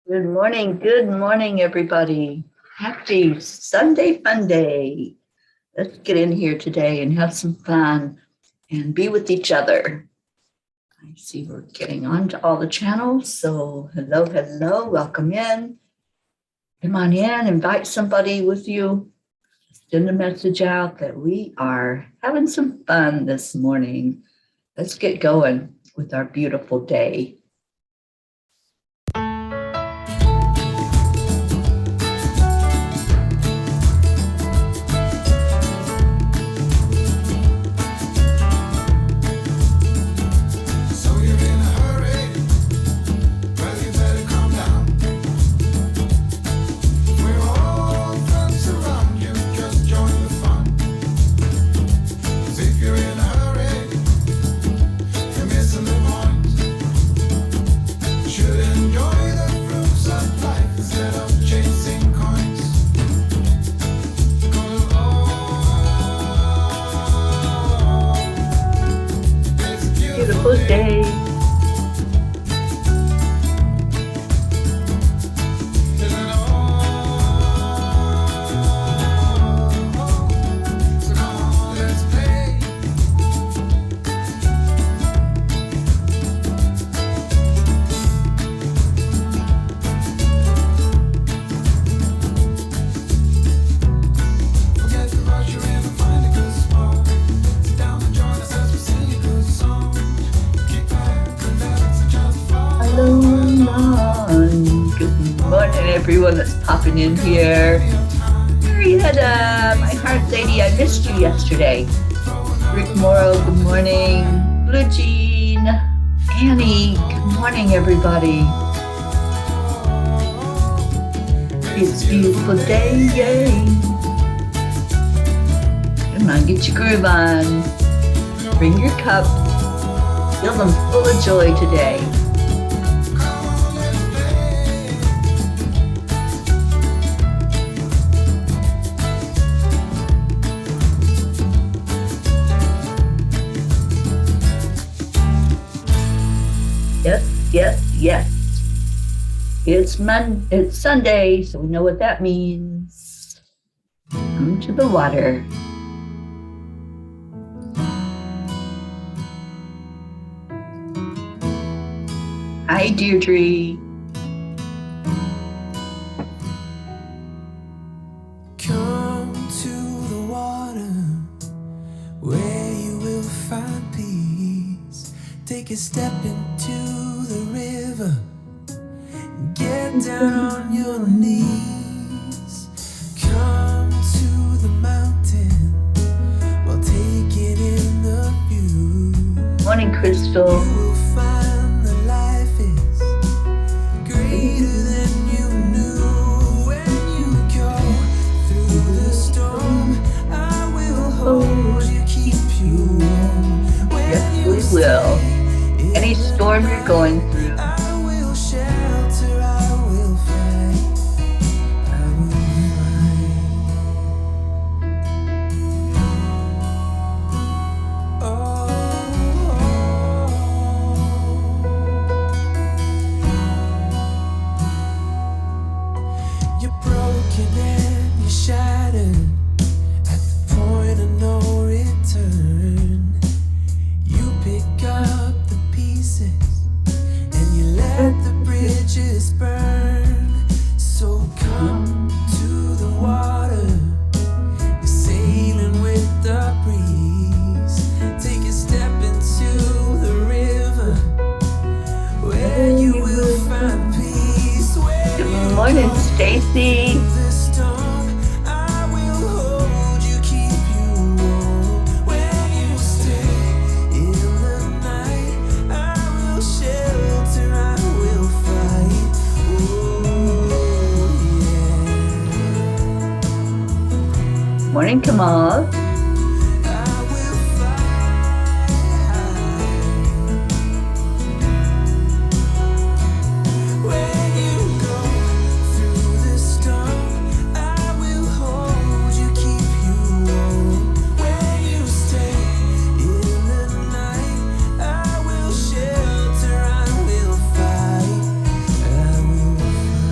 Good morning, everybody. Happy Sunday Fun Day. Let's get in here today and have some fun and be with each other. I see we're getting on to all the channels. So hello, welcome in. Come on in, invite somebody with you. Send a message out that we are having some fun this morning. Let's get going with our beautiful day. Beautiful day. Everyone that's popping in here. Marietta, my heart lady, I missed you yesterday. Rick Morrow, good morning. Blue Jean, Annie, good morning, everybody. It's a beautiful day, yay. Come on, get your groove on. Bring your cup. Feel them full of joy today. Yes. It's Sunday, so we know what that means. Come to the water. Hi, Deirdre. Come to the water where you will find peace. Take a step into the river, get down on your knees. Come to the mountain while taking in the view. Morning, Crystal. You will find that life is greater than you knew. When you go through the storm, I will hold you, keep you warm. Yes, we will. Any storm you're going through. I will shelter, I will fight, I will fight. Oh, you're broken and you're shattered at the point of no return. You pick up the pieces and you let the bridges burn. So come to the water, you're sailing with the breeze. Take a step into the river where you will find peace. Good morning, Stacy. The storm, I will hold you, keep you warm. When you stay in the night, I will shelter, I will fight. Oh yeah. Morning, Kamal. I will fight. When you go through the storm, I will hold you, keep you warm. When you stay in the night, I will shelter, I will fight, I will fight.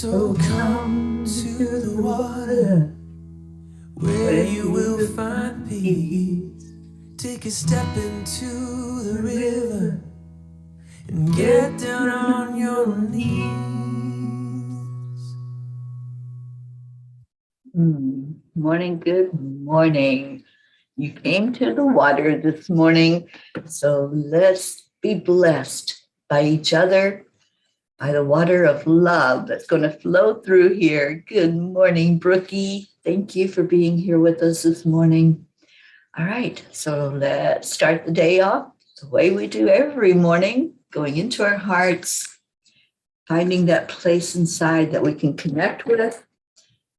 So come to the water where you will find peace. Take a step into the river and get down on your knees. Morning, good morning. You came to the water this morning, so let's be blessed by each other, by the water of love that's going to flow through here. Good morning, Brookie. Thank you for being here with us this morning. All right, so let's start the day off the way we do every morning, going into our hearts, finding that place inside that we can connect with,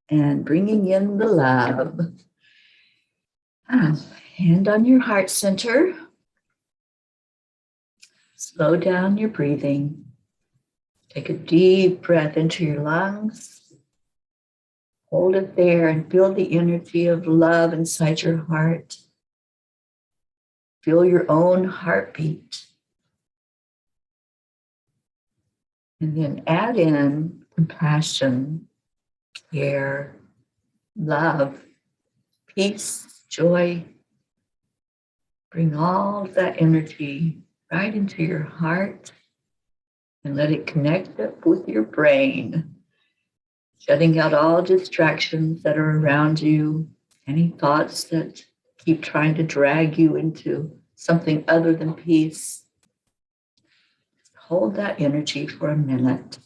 and bringing in the love. Hand on your heart center. Slow down your breathing. Take a deep breath into your lungs. Hold it there and feel the energy of love inside your heart. Feel your own heartbeat. And then add in compassion, care, love, peace, joy. Bring all of that energy right into your heart and let it connect up with your brain, shutting out all distractions that are around you, any thoughts that keep trying to drag you into something other than peace. Hold that energy for a minute.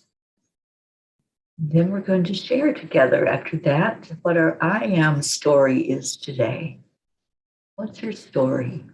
Then we're going to share together after that what our I am story is today. What's your story?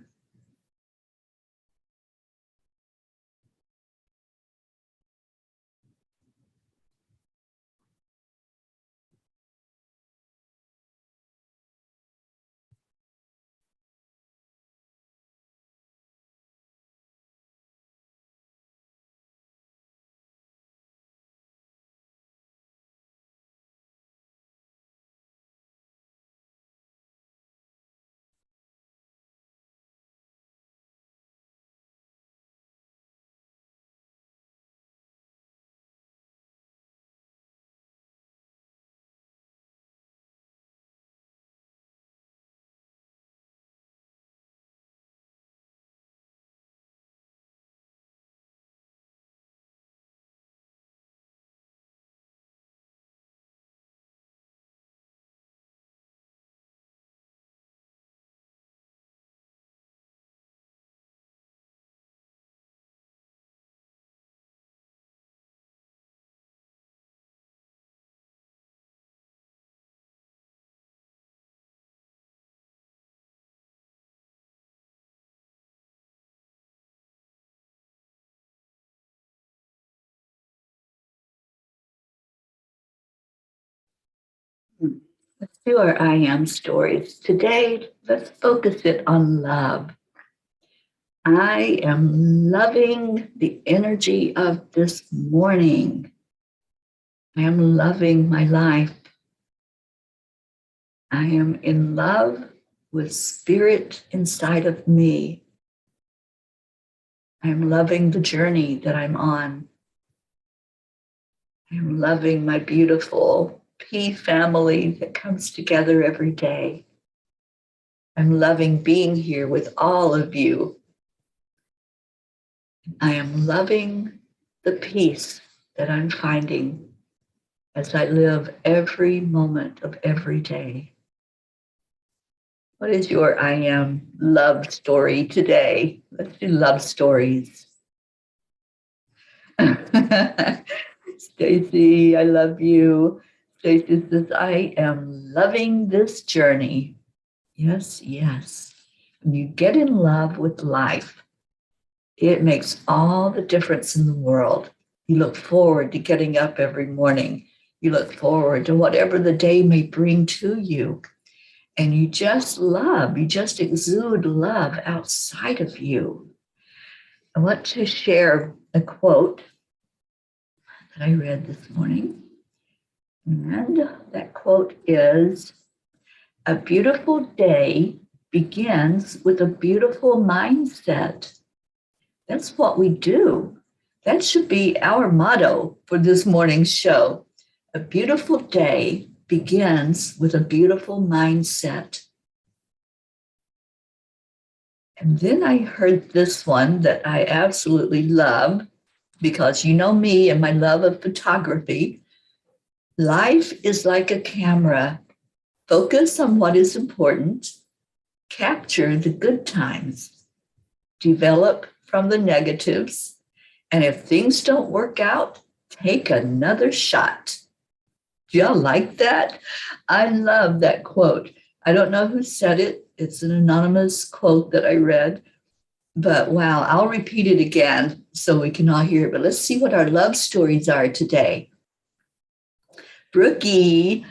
Let's do our I am stories. Today, let's focus it on love. I am loving the energy of this morning. I am loving my life. I am in love with spirit inside of me. I am loving the journey that I'm on. I am loving my beautiful P family that comes together every day. I'm loving being here with all of you. I am loving the peace that I'm finding as I live every moment of every day. What is your I am love story today? Let's do love stories. Stacy, I love you. Stacy says, I am loving this journey. Yes, yes. When you get in love with life, it makes all the difference in the world. You look forward to getting up every morning. You look forward to whatever the day may bring to you. And you just love, you just exude love outside of you. I want to share a quote that I read this morning. And that quote is, a beautiful day begins with a beautiful mindset. That's what we do. That should be our motto for this morning's show. A beautiful day begins with a beautiful mindset. And then I heard this one that I absolutely love because you know me and my love of photography. Life is like a camera. Focus on what is important, capture the good times, develop from the negatives, and if things don't work out, take another shot. Do y'all like that? I love that quote. I don't know who said it. It's an anonymous quote that I read, but wow, I'll repeat it again so we can all hear it. But let's see what our love stories are today. Brookie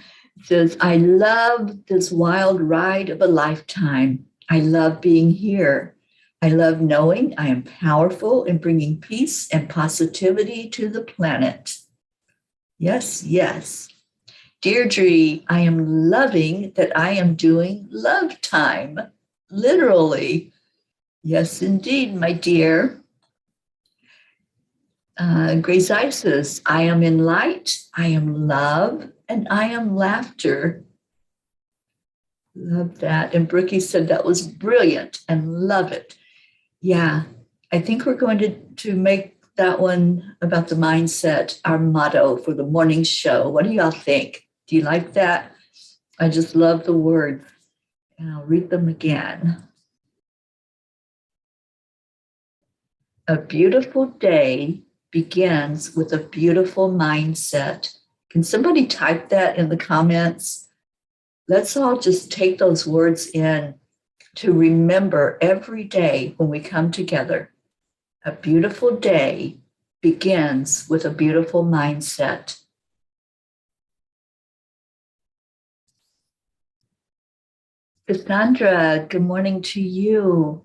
says, I love this wild ride of a lifetime. I love being here. I love knowing I am powerful in bringing peace and positivity to the planet. Yes, yes. Deirdre, I am loving that I am doing love time. Literally. Yes, indeed, my dear. Grace Isis, I am in light, I am love, and I am laughter. Love that. And Brookie said that was brilliant and love it. Yeah, I think we're going to make that one about the mindset our motto for the morning show. What do y'all think? Do you like that? I just love the words. And I'll read them again. A beautiful day begins with a beautiful mindset. Can somebody type that in the comments? Let's all just take those words in to remember every day when we come together. A beautiful day begins with a beautiful mindset. Cassandra, good morning to you.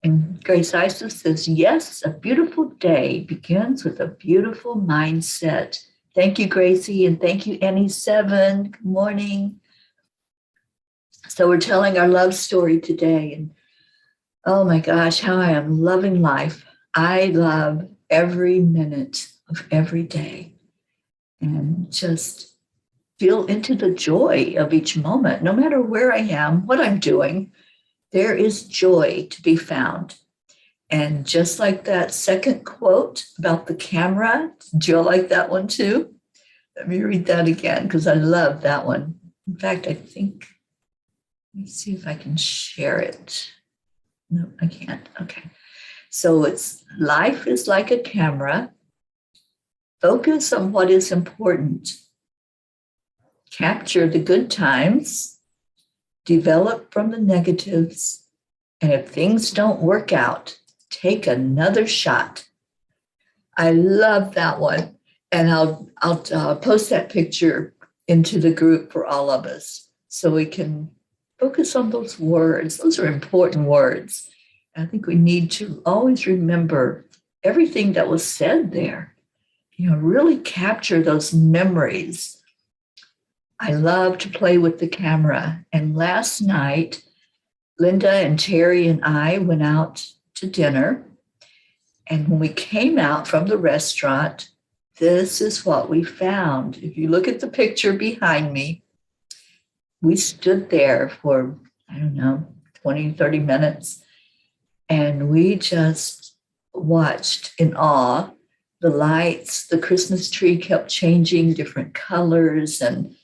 And Grace Isis says, yes, a beautiful day begins with a beautiful mindset. Thank you, Gracie, and thank you, Annie7. Good morning. So we're telling our love story today, and oh my gosh, how I am loving life. I love every minute of every day and just feel into the joy of each moment, no matter where I am, what I'm doing. There is joy to be found. And just like that second quote about the camera, do you like that one too? Let me read that again because I love that one. In fact, I think, let me see if I can share it. No, I can't. Okay. So it's life is like a camera. Focus on what is important. Capture the good times. Develop from the negatives. And if things don't work out, take another shot. I love that one. And I'll post that picture into the group for all of us so we can focus on those words. Those are important words. I think we need to always remember everything that was said there. You know, really capture those memories. I love to play with the camera. And last night, Linda and Terry and I went out to dinner. And when we came out from the restaurant, this is what we found. If you look at the picture behind me, we stood there for, I don't know, 20, 30 minutes. And we just watched in awe the lights. The Christmas tree kept changing different colors and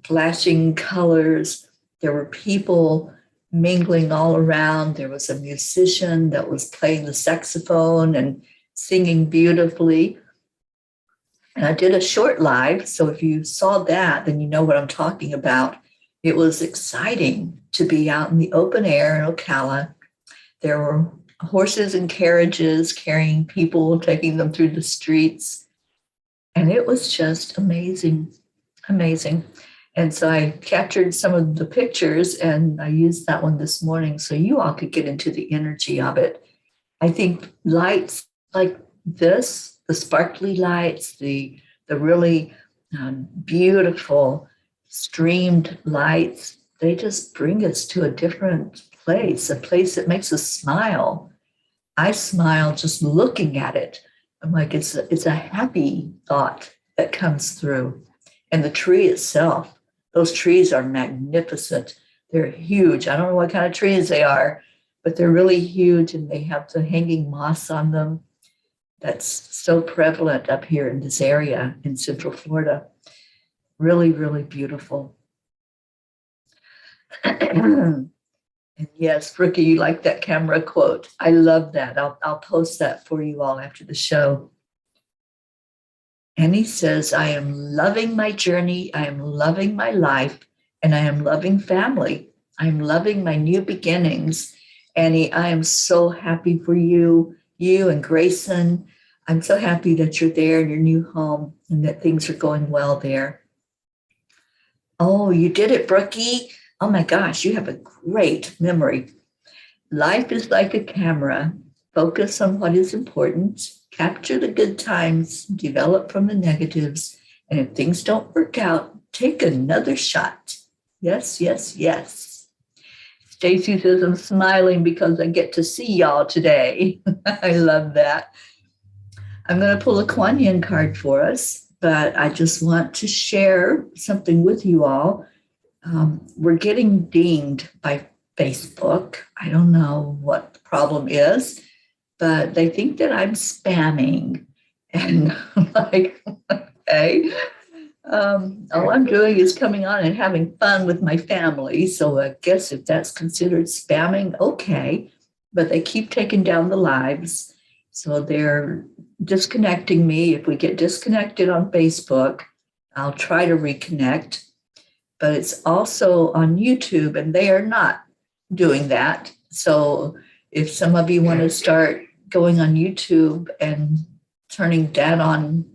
flashing colors. There were people mingling all around. There was a musician that was playing the saxophone and singing beautifully. And I did a short live, so if you saw that, then you know what I'm talking about. It was exciting to be out in the open air in Ocala. There were horses and carriages carrying people, taking them through the streets. And it was just amazing, amazing. And so I captured some of the pictures and I used that one this morning so you all could get into the energy of it. I think lights like this, the sparkly lights, the really beautiful streamed lights, they just bring us to a different place, a place that makes us smile. I smile just looking at it. I'm like, it's a happy thought. that comes through. And the tree itself, those trees are magnificent. They're huge. I don't know what kind of trees they are, but they're really huge and they have the hanging moss on them. That's so prevalent up here in this area in Central Florida. Really, really beautiful. And yes, Brookie, you like that camera quote. I love that. I'll post that for you all after the show. And he says, I am loving my journey. I am loving my life. And I am loving family. I am loving my new beginnings. Annie, I am so happy for you and Grayson. I'm so happy that you're there in your new home and that things are going well there. Oh, you did it, Brookie. Oh my gosh, you have a great memory. Life is like a camera. Focus on what is important. Capture the good times. Develop from the negatives. And if things don't work out, take another shot. Yes, yes, yes. Stacy says, I'm smiling because I get to see y'all today. I love that. I'm going to pull a Kuan Yin card for us, but I just want to share something with you all. We're getting dinged by Facebook. I don't know what the problem is, but they think that I'm spamming. And I'm like, okay. All I'm doing is coming on and having fun with my family. So I guess if that's considered spamming, okay. But they keep taking down the lives. So they're disconnecting me. If we get disconnected on Facebook, I'll try to reconnect. But it's also on YouTube, and they are not doing that. So if some of you want to start going on YouTube and turning that on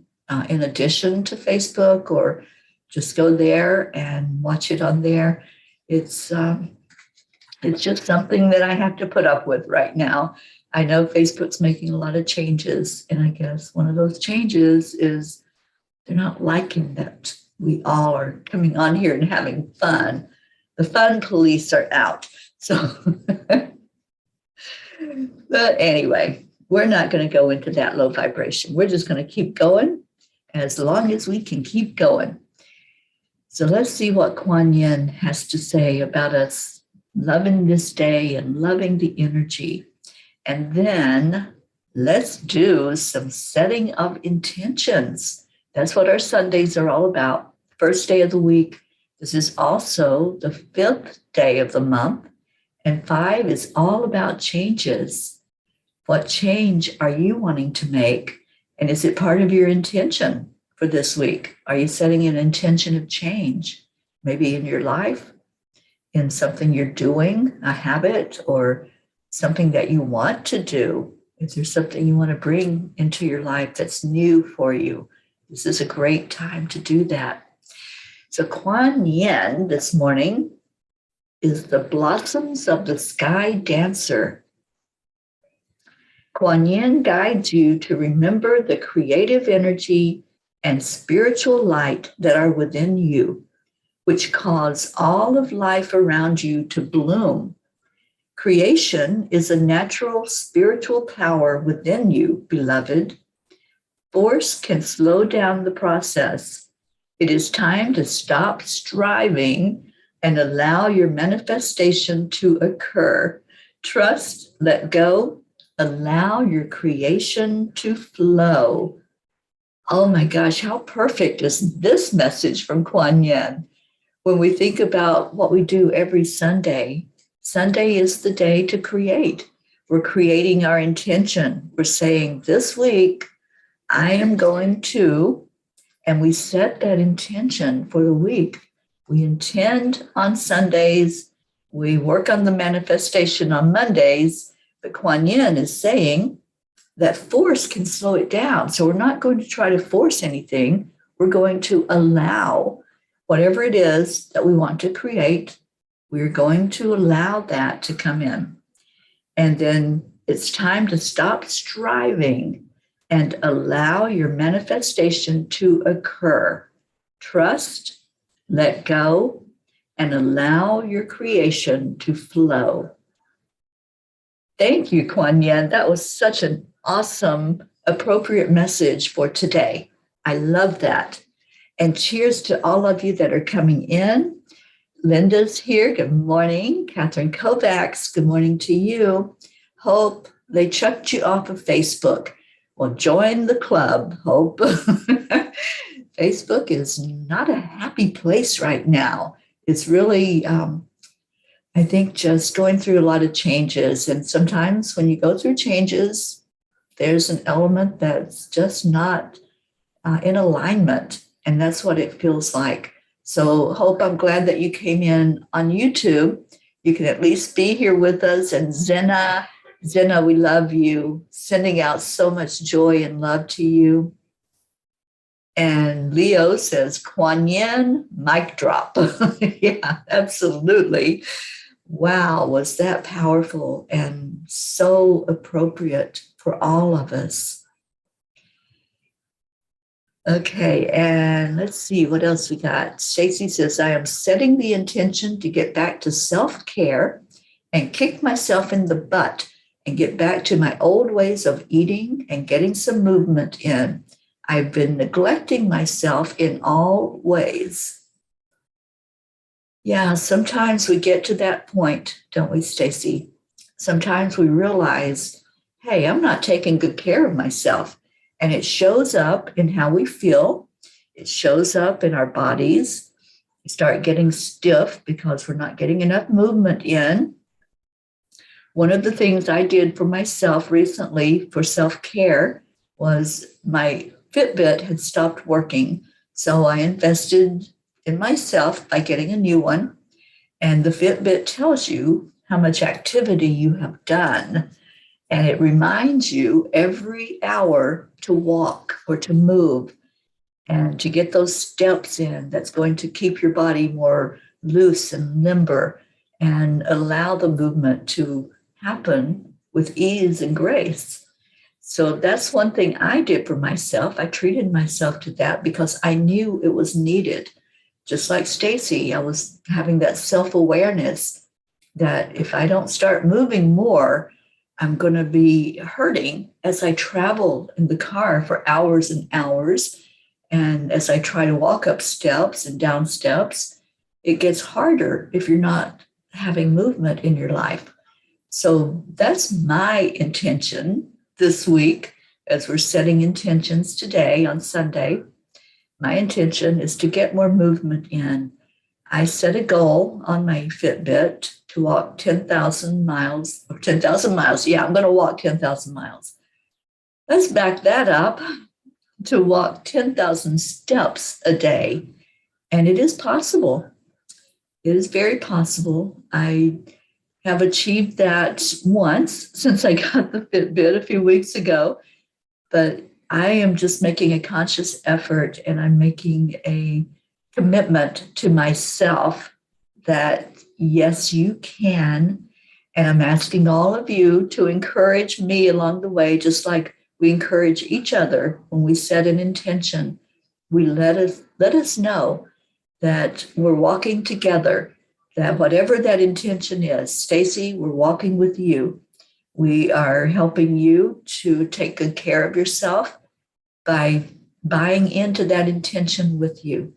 in addition to Facebook, or just go there and watch it on there, it's just something that I have to put up with right now. I know Facebook's making a lot of changes, and I guess one of those changes is they're not liking that we all are coming on here and having fun. The fun police are out. So, but anyway, we're not going to go into that low vibration. We're just going to keep going as long as we can keep going. So let's see what Kuan Yin has to say about us loving this day and loving the energy. And then let's do some setting of intentions. That's what our Sundays are all about. First day of the week. This is also the 5th day of the month. And 5 is all about changes. What change are you wanting to make? And is it part of your intention for this week? Are you setting an intention of change? Maybe in your life, in something you're doing, a habit, or something that you want to do? Is there something you want to bring into your life that's new for you? This is a great time to do that. So Kuan Yin this morning is the blossoms of the sky dancer. Kuan Yin guides you to remember the creative energy and spiritual light that are within you, which cause all of life around you to bloom. Creation is a natural spiritual power within you, beloved. Force can slow down the process. It is time to stop striving and allow your manifestation to occur. Trust, let go, allow your creation to flow. Oh my gosh, how perfect is this message from Kuan Yin? When we think about what we do every Sunday, Sunday is the day to create. We're creating our intention. We're saying this week, I am going to, and we set that intention for the week. We intend on Sundays. We work on the manifestation on Mondays. But Kuan Yin is saying that force can slow it down. So we're not going to try to force anything. We're going to allow whatever it is that we want to create. We're going to allow that to come in. And then it's time to stop striving and allow your manifestation to occur. Trust, let go, and allow your creation to flow. Thank you, Kuan Yin. That was such an awesome, appropriate message for today. I love that. And cheers to all of you that are coming in. Linda's here. Good morning. Catherine Kovacs. Good morning to you. Hope they chucked you off of Facebook. Well, join the club, Hope. Facebook is not a happy place right now. It's really, I think, just going through a lot of changes. And sometimes when you go through changes, there's an element that's just not in alignment. And that's what it feels like. So, Hope, I'm glad that you came in on YouTube. You can at least be here with us. And Zena, we love you. Sending out so much joy and love to you. And Leo says, Kuan Yin, mic drop. Yeah, absolutely. Wow, was that powerful and so appropriate for all of us. Okay, and let's see what else we got. Stacy says, I am setting the intention to get back to self-care and kick myself in the butt and get back to my old ways of eating and getting some movement in. I've been neglecting myself in all ways. Yeah, sometimes we get to that point, don't we, Stacy? Sometimes we realize, hey, I'm not taking good care of myself. And it shows up in how we feel. It shows up in our bodies. We start getting stiff because we're not getting enough movement in. One of the things I did for myself recently for self-care was my Fitbit had stopped working. So I invested in myself by getting a new one. And the Fitbit tells you how much activity you have done. And it reminds you every hour to walk or to move and to get those steps in. That's going to keep your body more loose and limber and allow the movement to happen with ease and grace. So that's one thing I did for myself. I treated myself to that because I knew it was needed. Just like Stacy, I was having that self-awareness that if I don't start moving more, I'm going to be hurting as I travel in the car for hours and hours. And as I try to walk up steps and down steps, it gets harder if you're not having movement in your life. So that's my intention this week as we're setting intentions today on Sunday. My intention is to get more movement in. I set a goal on my Fitbit to walk 10,000 miles, or 10,000 miles. Yeah, I'm going to walk 10,000 miles. Let's back that up to walk 10,000 steps a day. And it is possible. It is very possible. I have achieved that once since I got the Fitbit a few weeks ago, but I am just making a conscious effort and I'm making a commitment to myself that yes, you can. And I'm asking all of you to encourage me along the way, just like we encourage each other when we set an intention. We let us know that we're walking together, that whatever that intention is, Stacy, we're walking with you. We are helping you to take good care of yourself by buying into that intention with you.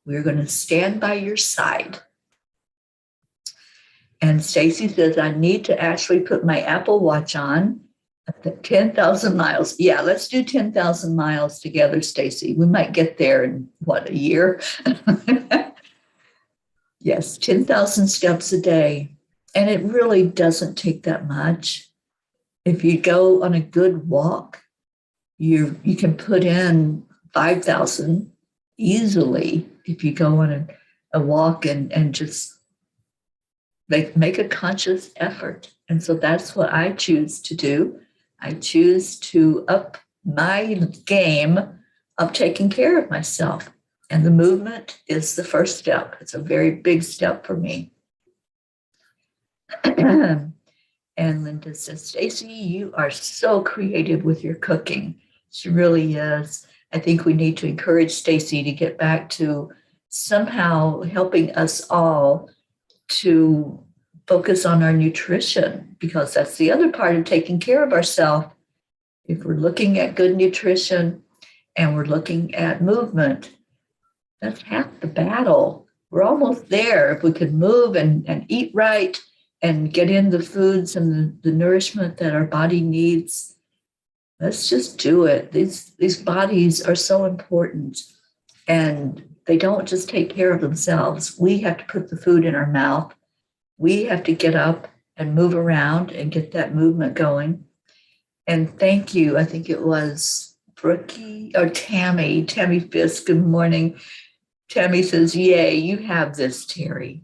We're going to stand by your side. And Stacy says, I need to actually put my Apple Watch on at the 10,000 miles. Yeah, let's do 10,000 miles together, Stacy. We might get there in, a year? Yes, 10,000 steps a day. And it really doesn't take that much. If you go on a good walk, you can put in 5,000 easily if you go on a walk and just make a conscious effort. And so that's what I choose to do. I choose to up my game of taking care of myself. And the movement is the first step. It's a very big step for me. And Linda says, Stacy, you are so creative with your cooking. She really is. I think we need to encourage Stacy to get back to somehow helping us all to focus on our nutrition, because that's the other part of taking care of ourselves. If we're looking at good nutrition and we're looking at movement. That's half the battle. We're almost there. If we could move and eat right and get in the foods and the nourishment that our body needs, let's just do it. These bodies are so important, and they don't just take care of themselves. We have to put the food in our mouth. We have to get up and move around and get that movement going. And thank you. I think it was Brookie or Tammy Fisk. Good morning. Tammy says, yay, you have this, Terry.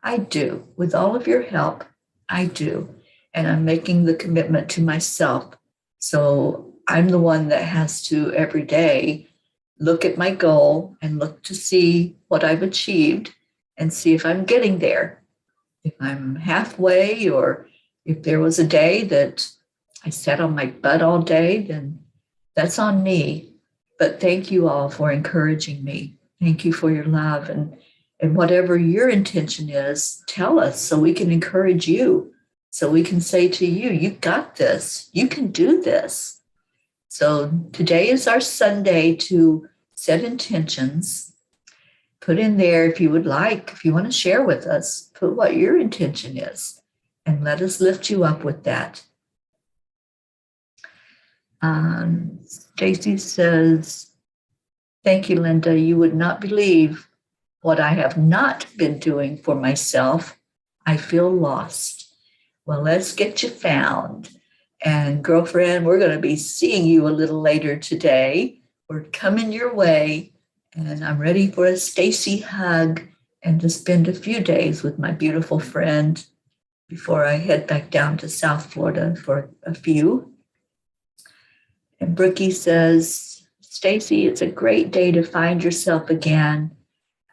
I do. With all of your help, I do. And I'm making the commitment to myself. So I'm the one that has to every day look at my goal and look to see what I've achieved and see if I'm getting there. If I'm halfway, or if there was a day that I sat on my butt all day, then that's on me. But thank you all for encouraging me. Thank you for your love. And whatever your intention is, tell us so we can encourage you. So we can say to you, you got this. You can do this. So today is our Sunday to set intentions. Put in there if you would like, if you want to share with us, put what your intention is and let us lift you up with that. Stacy says, thank you, Linda. You would not believe what I have not been doing for myself. I feel lost. Well, let's get you found. And girlfriend, we're going to be seeing you a little later today. We're coming your way. And I'm ready for a Stacy hug and to spend a few days with my beautiful friend before I head back down to South Florida for a few. And Brookie says, Stacy, it's a great day to find yourself again.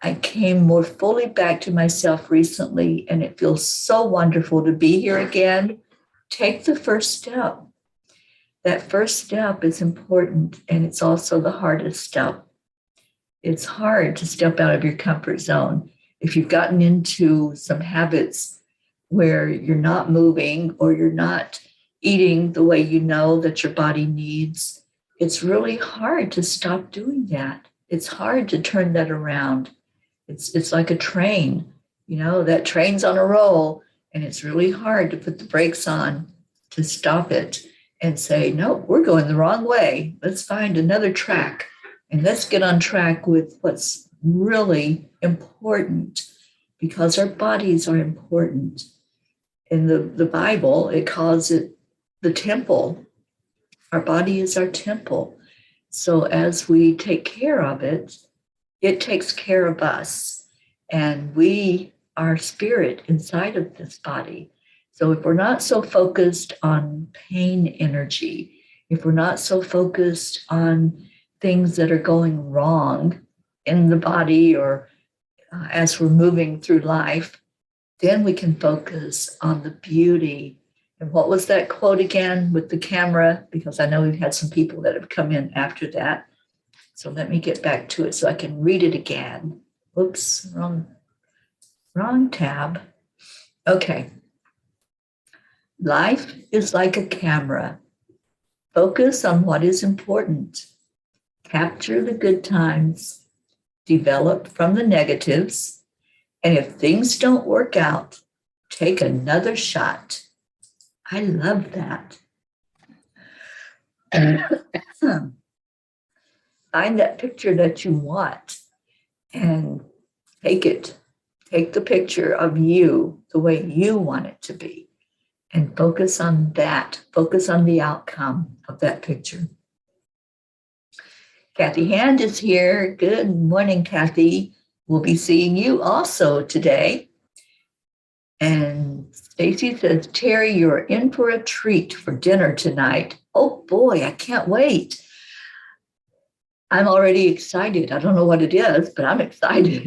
I came more fully back to myself recently, and it feels so wonderful to be here again. Take the first step. That first step is important, and it's also the hardest step. It's hard to step out of your comfort zone. If you've gotten into some habits where you're not moving or you're not eating the way you know that your body needs, it's really hard to stop doing that. It's hard to turn that around. It's like a train, that train's on a roll, and it's really hard to put the brakes on to stop it and say, no, we're going the wrong way. Let's find another track and let's get on track with what's really important, because our bodies are important. In the Bible, it calls it the temple. Our body is our temple. So as we take care of it, it takes care of us. And we are spirit inside of this body. So if we're not so focused on pain energy, if we're not so focused on things that are going wrong in the body or as we're moving through life, then we can focus on the beauty. And what was that quote again with the camera? Because I know we've had some people that have come in after that. So let me get back to it so I can read it again. Oops, wrong tab. Okay. Life is like a camera. Focus on what is important. Capture the good times. Develop from the negatives. And if things don't work out, take another shot. I love that. Find that picture that you want and take it. Take the picture of you the way you want it to be and focus on that. Focus on the outcome of that picture. Kathy Hand is here. Good morning, Kathy. We'll be seeing you also today. And Stacy says, Terry, you're in for a treat for dinner tonight. Oh boy, I can't wait. I'm already excited. I don't know what it is, but I'm excited.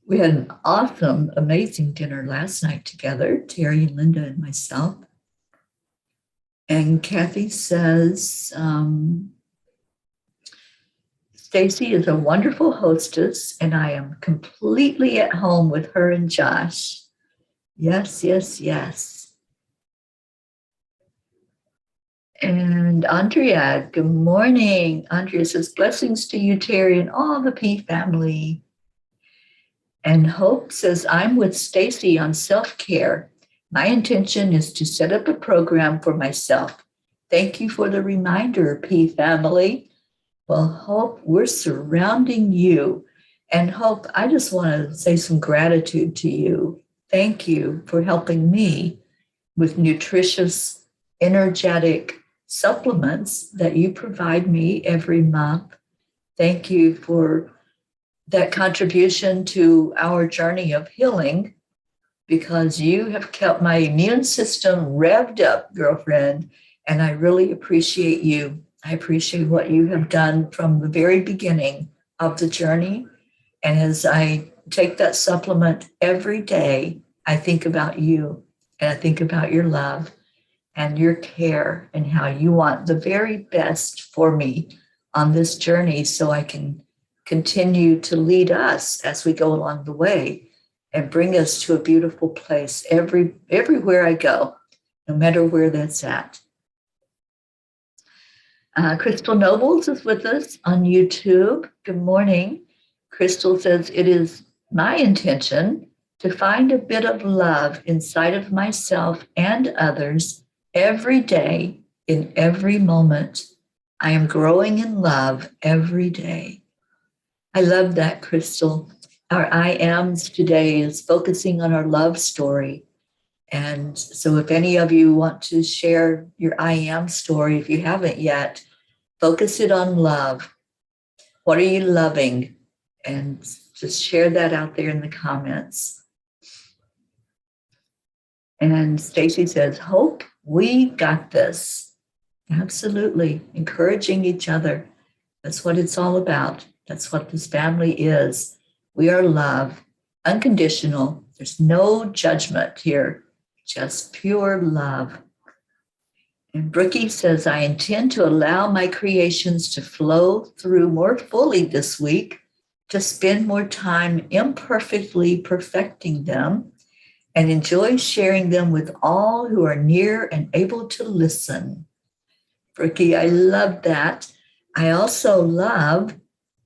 We had an awesome, amazing dinner last night together, Terry and Linda and myself. And Kathy says, Stacy is a wonderful hostess, and I am completely at home with her and Josh. Yes, yes, yes. And Andrea, good morning. Andrea says, blessings to you, Terry, and all the P family. And Hope says, I'm with Stacy on self-care. My intention is to set up a program for myself. Thank you for the reminder, P family. Well, Hope, we're surrounding you. And Hope, I just want to say some gratitude to you. Thank you for helping me with nutritious, energetic supplements that you provide me every month. Thank you for that contribution to our journey of healing, because you have kept my immune system revved up, girlfriend, and I really appreciate you. I appreciate what you have done from the very beginning of the journey. And as I take that supplement every day, I think about you, and I think about your love and your care and how you want the very best for me on this journey, so I can continue to lead us as we go along the way and bring us to a beautiful place everywhere I go, no matter where that's at. Crystal Nobles is with us on YouTube. Good morning. Crystal says, it is my intention to find a bit of love inside of myself and others every day, in every moment. I am growing in love every day. I love that, Crystal. Our I Ams today is focusing on our love story. And so if any of you want to share your I Am story, if you haven't yet, focus it on love. What are you loving? And just share that out there in the comments. And Stacy says, Hope, we got this. Absolutely. Encouraging each other. That's what it's all about. That's what this family is. We are love, unconditional. There's no judgment here, just pure love. And Brookie says, I intend to allow my creations to flow through more fully this week, to spend more time imperfectly perfecting them, and enjoy sharing them with all who are near and able to listen. Brookie, I love that. I also love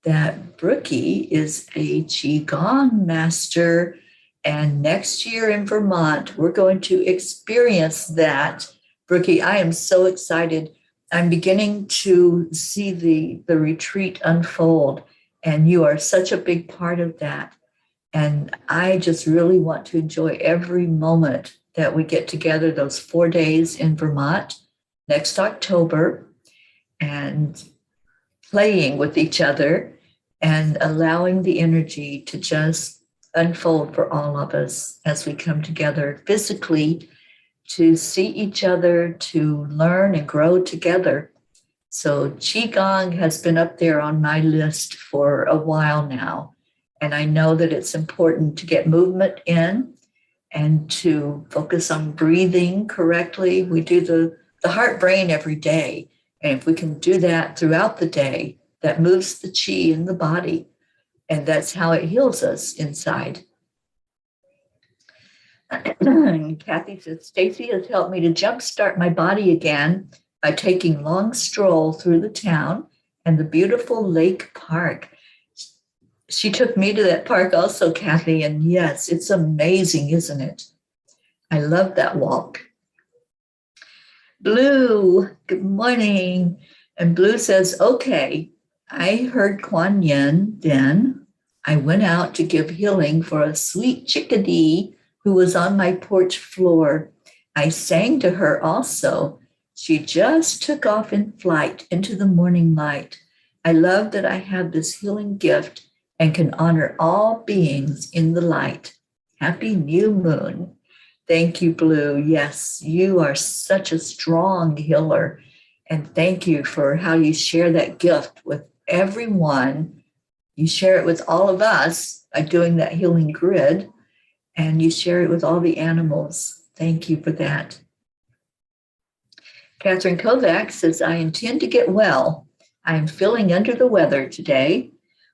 that Brookie is a Qigong master, and next year in Vermont, we're going to experience that. Brookie, I am so excited. I'm beginning to see the retreat unfold, and you are such a big part of that. And I just really want to enjoy every moment that we get together, those 4 days in Vermont next October, and playing with each other and allowing the energy to just unfold for all of us as we come together physically to see each other, to learn and grow together. So Qigong has been up there on my list for a while now. And I know that it's important to get movement in and to focus on breathing correctly. We do the heart brain every day. And if we can do that throughout the day, that moves the chi in the body. And that's how it heals us inside. Kathy says, Stacy has helped me to jumpstart my body again by taking long stroll through the town and the beautiful lake park. She took me to that park also, Kathy, and yes, it's amazing, isn't it? I love that walk. Blue, good morning. And Blue says, okay, I heard Kuan Yin then. I went out to give healing for a sweet chickadee who was on my porch floor. I sang to her also. She just took off in flight into the morning light. I love that I have this healing gift and can honor all beings in the light. Happy new moon. Thank you, Blue. Yes, you are such a strong healer. And thank you for how you share that gift with everyone. You share it with all of us by doing that healing grid, and you share it with all the animals. Thank you for that. Catherine Kovac says, I intend to get well. I am feeling under the weather today.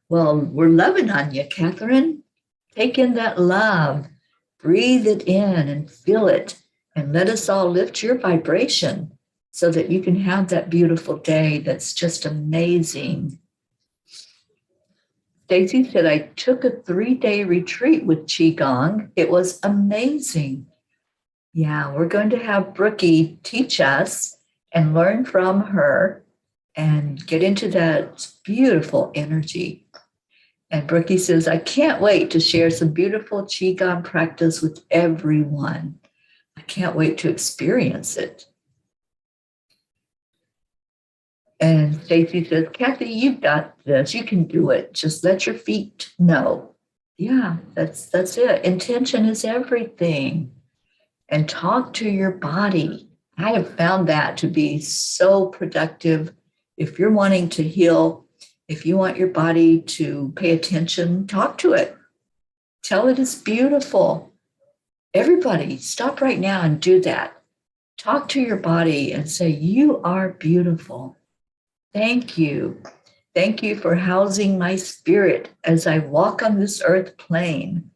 Well, we're loving on you, Catherine. Take in that love, breathe it in and feel it, and let us all lift your vibration so that you can have that beautiful day that's just amazing. Stacy said, I took a 3-day retreat with Qigong. It was amazing. Yeah, we're going to have Brookie teach us and learn from her and get into that beautiful energy. And Brookie says, I can't wait to share some beautiful Qigong practice with everyone. I can't wait to experience it. And Stacy says, Kathy, you've got this. You can do it. Just let your feet know. Yeah, that's it. Intention is everything. And talk to your body. I have found that to be so productive. If you're wanting to heal, if you want your body to pay attention, talk to it. Tell it it's beautiful. Everybody, stop right now and do that. Talk to your body and say, you are beautiful. Thank you. Thank you for housing my spirit as I walk on this earth plane.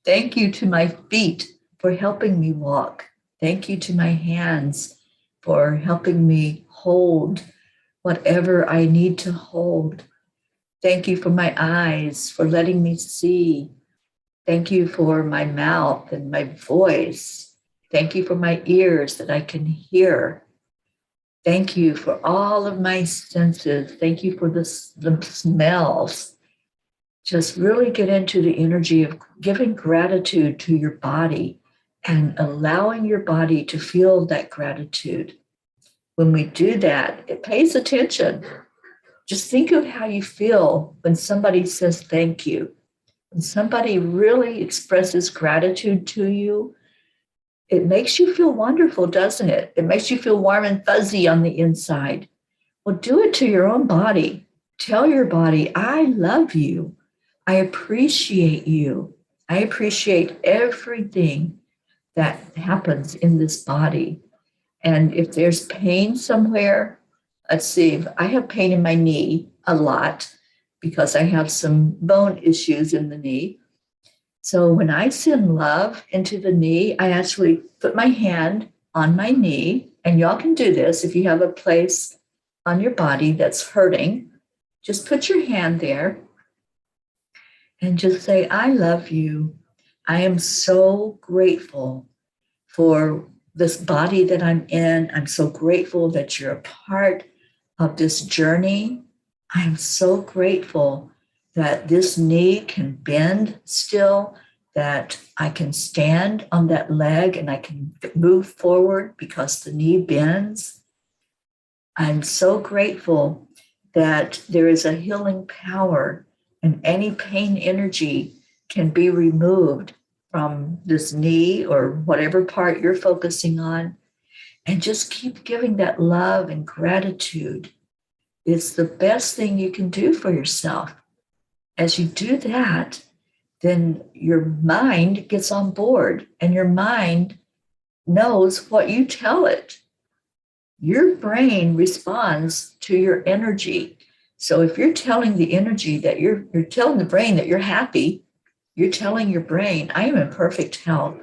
Thank you to my feet for helping me walk. Thank you to my hands for helping me hold whatever I need to hold. Thank you for my eyes for letting me see. Thank you for my mouth and my voice. Thank you for my ears that I can hear. Thank you for all of my senses. Thank you for the smells. Just really get into the energy of giving gratitude to your body and allowing your body to feel that gratitude. When we do that, it pays attention. Just think of how you feel when somebody says thank you. When somebody really expresses gratitude to you, it makes you feel wonderful, doesn't it? It makes you feel warm and fuzzy on the inside. Well, do it to your own body. Tell your body, I love you. I appreciate you. I appreciate everything that happens in this body. And if there's pain somewhere, let's see, I have pain in my knee a lot because I have some bone issues in the knee. So when I send love into the knee, I actually put my hand on my knee, and y'all can do this if you have a place on your body that's hurting. Just put your hand there and just say, I love you. I am so grateful for this body that I'm in. I'm so grateful that you're a part of this journey. I am so grateful that this knee can bend still, that I can stand on that leg and I can move forward because the knee bends. I'm so grateful that there is a healing power and any pain energy can be removed from this knee or whatever part you're focusing on, and just keep giving that love and gratitude. It's the best thing you can do for yourself. As you do that, then your mind gets on board and your mind knows what you tell it. Your brain responds to your energy. So if you're telling the energy that you're telling the brain that you're happy, you're telling your brain, I am in perfect health.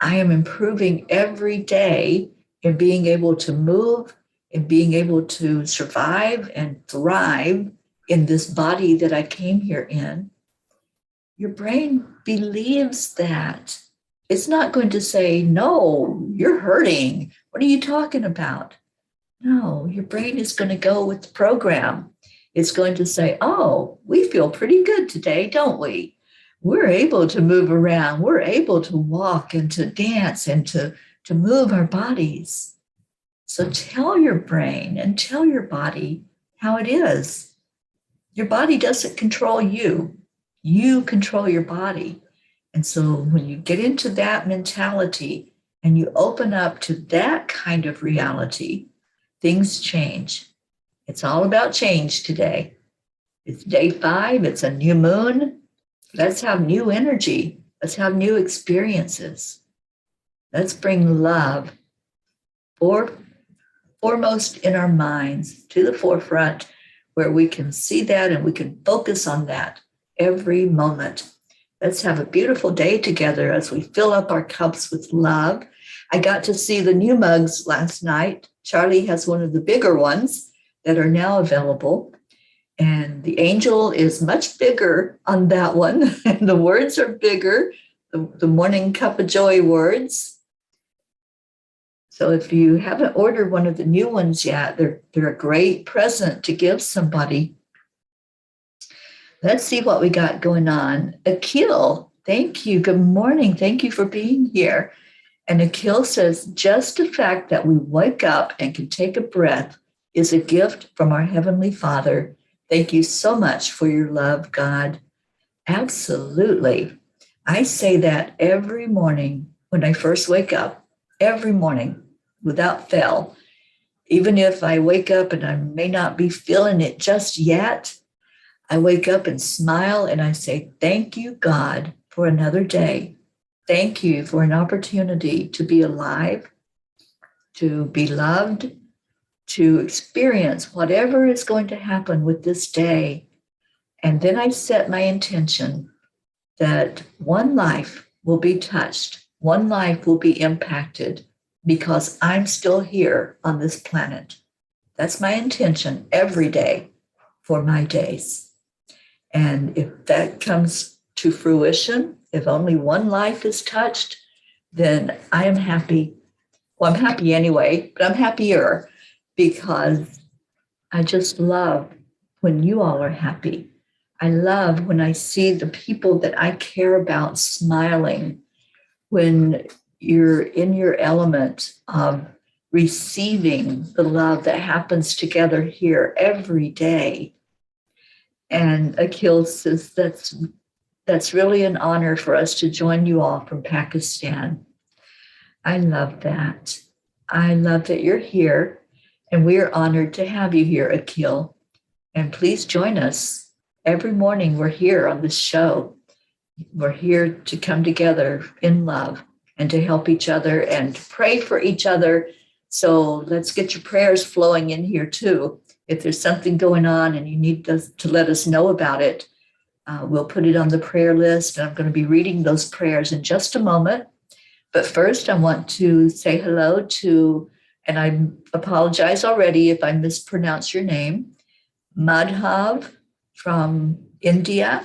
I am improving every day in being able to move and being able to survive and thrive in this body that I came here in. Your brain believes that. It's not going to say, no, you're hurting. What are you talking about? No, your brain is going to go with the program. It's going to say, oh, we feel pretty good today, don't we? We're able to move around. We're able to walk and to dance and to move our bodies. So tell your brain and tell your body how it is. Your body doesn't control you. You control your body. And so when you get into that mentality and you open up to that kind of reality, things change. It's all about change today. It's day 5. It's a new moon. Let's have new energy. Let's have new experiences. Let's bring love foremost in our minds to the forefront where we can see that and we can focus on that every moment. Let's have a beautiful day together as we fill up our cups with love. I got to see the new mugs last night. Charlie has one of the bigger ones that are now available. And the angel is much bigger on that one. And the words are bigger, the Morning Cup of Joy words. So if you haven't ordered one of the new ones yet, they're a great present to give somebody. Let's see what we got going on. Akil, thank you. Good morning. Thank you for being here. And Akil says, just the fact that we wake up and can take a breath is a gift from our Heavenly Father. Thank you so much for your love, God. Absolutely. I say that every morning when I first wake up, every morning without fail. Even if I wake up and I may not be feeling it just yet, I wake up and smile and I say, thank you, God, for another day. Thank you for an opportunity to be alive, to be loved, to experience whatever is going to happen with this day. And then I set my intention that one life will be touched, one life will be impacted because I'm still here on this planet. That's my intention every day for my days. And if that comes to fruition, if only one life is touched, then I am happy. Well, I'm happy anyway, but I'm happier because I just love when you all are happy. I love when I see the people that I care about smiling, when you're in your element of receiving the love that happens together here every day. And Akil says that's really an honor for us to join you all from Pakistan. I love that. I love that you're here, and we are honored to have you here, Akil. And please join us. Every morning we're here on this show. We're here to come together in love and to help each other and pray for each other. So let's get your prayers flowing in here too. If there's something going on and you need to let us know about it, we'll put it on the prayer list. And I'm going to be reading those prayers in just a moment. But first, I want to say hello to, and I apologize already if I mispronounce your name, Madhav from India.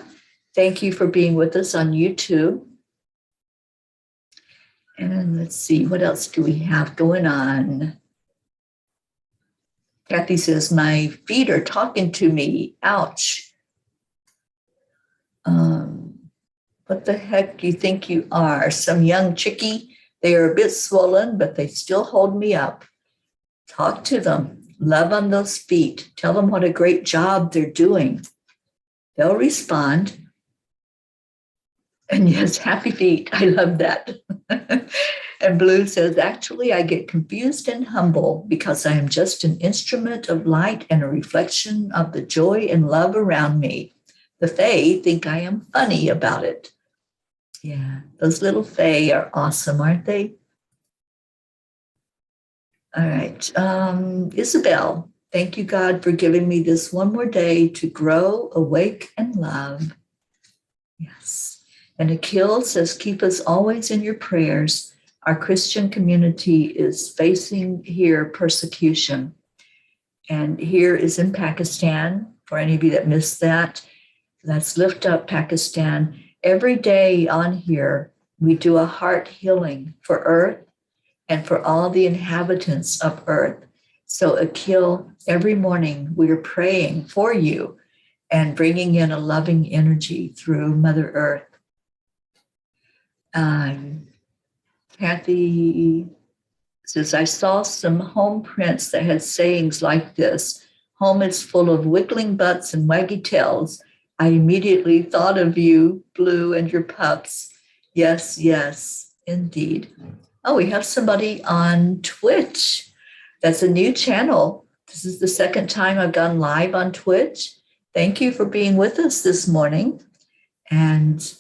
Thank you for being with us on YouTube. And let's see, what else do we have going on? Kathy says, my feet are talking to me. Ouch. What the heck do you think you are? Some young chickie? They are a bit swollen, but they still hold me up. Talk to them. Love on those feet. Tell them what a great job they're doing. They'll respond. And yes, happy feet. I love that. And Blue says, actually, I get confused and humble because I am just an instrument of light and a reflection of the joy and love around me. The Fae think I am funny about it. Yeah, those little Fae are awesome, aren't they? All right. Isabel, thank you, God, for giving me this one more day to grow, awake, and love. Yes. And Akil says, keep us always in your prayers. Our Christian community is facing here persecution. And here is in Pakistan, for any of you that missed that. Let's lift up Pakistan. Every day on here, we do a heart healing for Earth and for all the inhabitants of Earth. So Akil, every morning we are praying for you and bringing in a loving energy through Mother Earth. Kathy says, I saw some home prints that had sayings like this. Home is full of wiggling butts and waggy tails. I immediately thought of you, Blue, and your pups. Yes, yes, indeed. Oh, we have somebody on Twitch. That's a new channel. This is the second time I've gone live on Twitch. Thank you for being with us this morning. And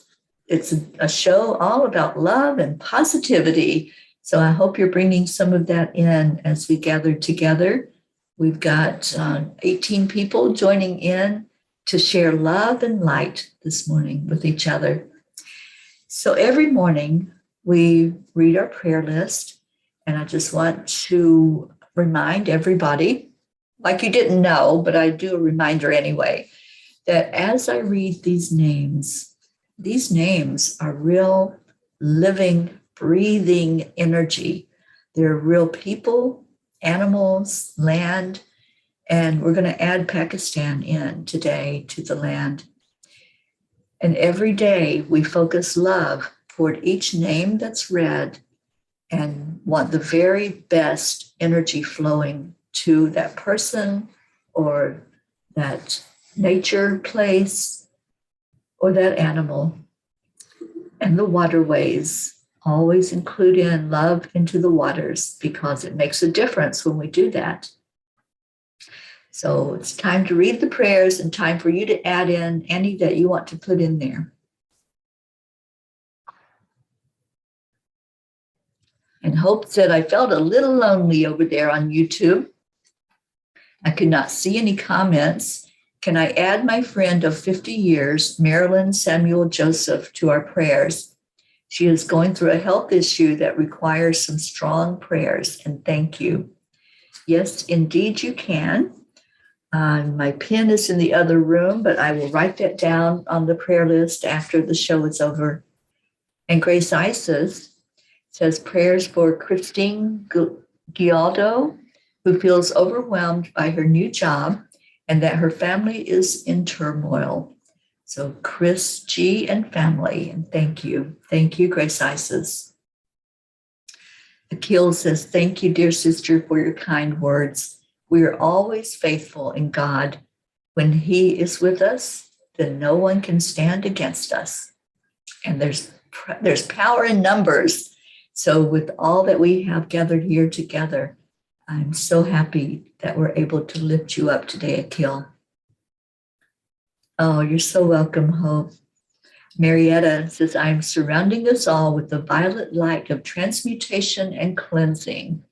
it's a show all about love and positivity. So I hope you're bringing some of that in as we gather together. We've got 18 people joining in to share love and light this morning with each other. So every morning we read our prayer list, and I just want to remind everybody, like you didn't know, but I do a reminder anyway, that as I read these names are real, living, breathing energy. They're real people, animals, land, and we're going to add Pakistan in today to the land. And every day we focus love toward each name that's read and want the very best energy flowing to that person or that nature place or that animal. And the waterways, always include in love into the waters because it makes a difference when we do that. So it's time to read the prayers and time for you to add in any that you want to put in there. And Hope said, I felt a little lonely over there on YouTube. I could not see any comments. Can I add my friend of 50 years, Marilyn Samuel Joseph, to our prayers? She is going through a health issue that requires some strong prayers, and thank you. Yes, indeed you can. My pen is in the other room, but I will write that down on the prayer list after the show is over. And Grace Isis says prayers for Christine Gialdo, who feels overwhelmed by her new job and that her family is in turmoil. So Chris G and family, and thank you. Thank you, Grace Isis. Akil says, thank you, dear sister, for your kind words. We are always faithful in God. When he is with us, then no one can stand against us. And there's power in numbers. So with all that we have gathered here together, I'm so happy that we're able to lift you up today, Akil. Oh, you're so welcome, Hope. Marietta says, I'm surrounding us all with the violet light of transmutation and cleansing.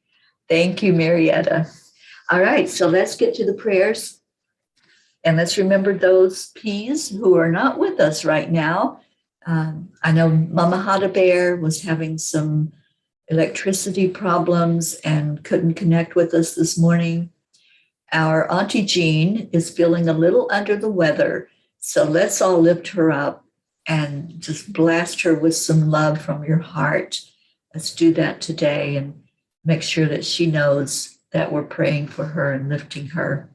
Thank you, Marietta. All right, so let's get to the prayers. And let's remember those P's who are not with us right now. I know Mama Hada Bear was having some electricity problems and couldn't connect with us this morning. Our Auntie Jean is feeling a little under the weather. So let's all lift her up and just blast her with some love from your heart. Let's do that today and make sure that she knows that we're praying for her and lifting her.